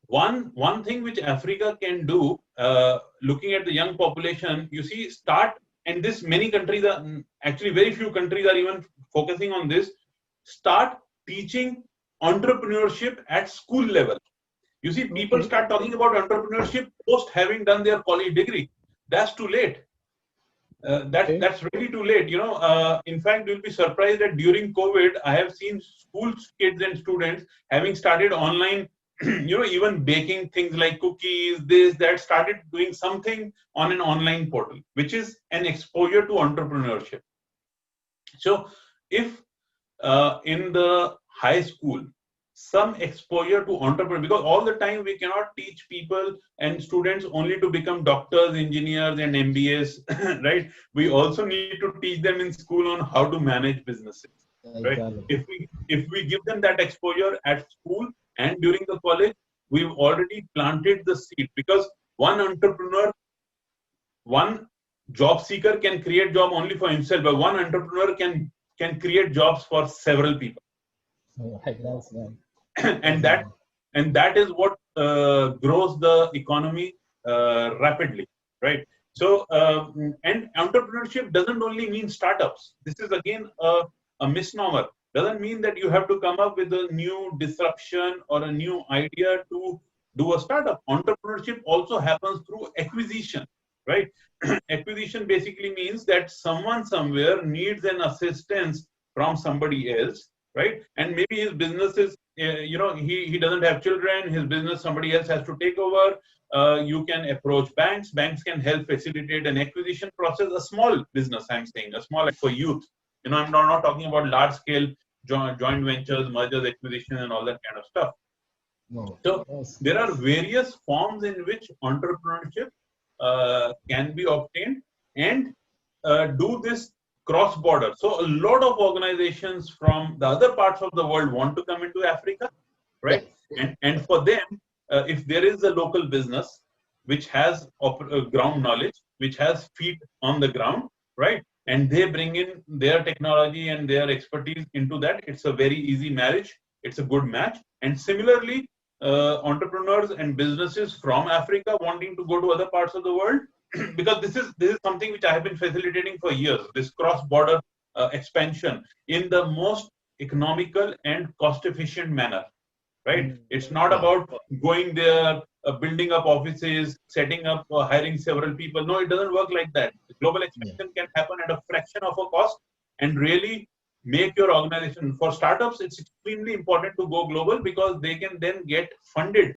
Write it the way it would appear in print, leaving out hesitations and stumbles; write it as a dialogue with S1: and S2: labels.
S1: one thing which Africa can do, looking at the young population, you see, and this many countries are, actually very few countries are even focusing on this, start teaching entrepreneurship at school level. You see, people
S2: Okay.
S1: start talking about entrepreneurship post having done their college degree. That's too late. That's really too late. In fact, you'll be surprised that during COVID, I have seen school kids and students having started online, even baking things like cookies, this, that, started doing something on an online portal, which is an exposure to entrepreneurship. So, if in the high school, some exposure to entrepreneur, because all the time we cannot teach people and students only to become doctors, engineers, and MBAs, right? We also need to teach them in school on how to manage businesses, right?
S2: Exactly.
S1: If we give them that exposure at school and during the college, we've already planted the seed, because one entrepreneur, one job seeker can create job only for himself, but one entrepreneur can create jobs for several people.
S2: Right. That's right.
S1: and
S2: That's
S1: that
S2: right.
S1: and that is what grows the economy rapidly, right? So and entrepreneurship doesn't only mean startups. This is again a misnomer. Doesn't mean that you have to come up with a new disruption or a new idea to do a startup. Entrepreneurship also happens through acquisition, right? Acquisition basically means that someone somewhere needs an assistance from somebody else, right? And maybe his business is, he doesn't have children, his business somebody else has to take over. You can approach banks can help facilitate an acquisition process. A small business, I'm saying, a small, for youth, I'm not talking about large scale joint ventures, mergers, acquisition, and all that kind of stuff.
S2: No.
S1: So
S2: Yes.
S1: there are various forms in which entrepreneurship can be obtained, and do this cross border. So a lot of organizations from the other parts of the world want to come into Africa,
S2: Yeah.
S1: right? And for them, if there is a local business which has ground knowledge, which has feet on the ground, right? And they bring in their technology and their expertise into that, it's a very easy marriage. It's a good match. And similarly, entrepreneurs and businesses from Africa wanting to go to other parts of the world, because this is something which I have been facilitating for years. This cross-border expansion in the most economical and cost-efficient manner, right?
S2: Mm.
S1: It's not
S2: Yeah.
S1: about going there, building up offices, setting up, hiring several people. No, it doesn't work like that. Global
S2: Yeah.
S1: expansion can happen at a fraction of a cost and really make your organization. For startups, it's extremely important to go global, because they can then get funded